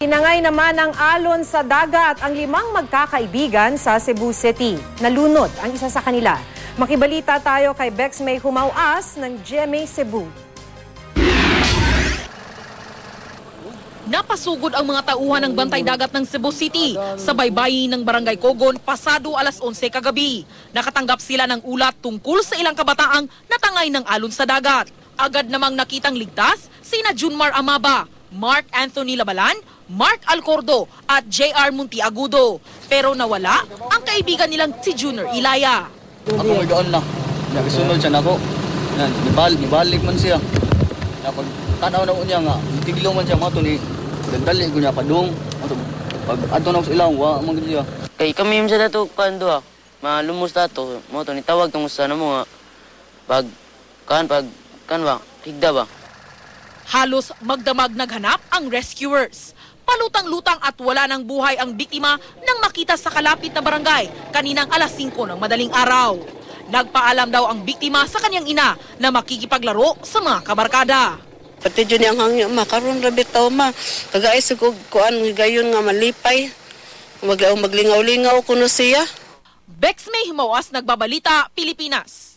Tinangay naman ng alon sa dagat ang 5 magkakaibigan sa Cebu City. Nalunod ang isa sa kanila. Makibalita tayo kay Bex May Humauas ng GMA Cebu. Napasugod ang mga tauhan ng bantay dagat ng Cebu City sa baybayin ng Barangay Cogon pasado alas 11 kagabi. Nakatanggap sila ng ulat tungkol sa ilang kabataang natangay ng alon sa dagat. Agad namang nakitang ligtas sina Junmar Amaba, Mark Anthony Labalan, Mark Alcordo at JR Muntiagudo. Pero nawala ang kaibigan nilang si Junior Ilaya. Ako may doon na. Nagsunod siya na ako. Nibalik man siya. Pag tanaw na ko niya nga, tiglo man siya mga ni dali ko niya padung. Pag ato na ko sa ilang, wa man siya. Kay kami sa dato kando ha. Malumos dato mo to ni tawag tong sa mo nga. Pag ba? Higda ba? Halos magdamag naghanap ang rescuers. Palutang-lutang at wala ng buhay ang biktima nang makita sa kalapit na barangay kaninang alas 5 ng madaling araw. Nagpaalam daw ang biktima sa kanyang ina na makikipaglaro sa mga kabarkada. Pati dyan ang hangyo, makaroon rabit tao ma. Kagais ko kuan gayon nga malipay. Maglingaw-lingaw ko no siya. Bex May Humauas, Nagbabalita, Pilipinas.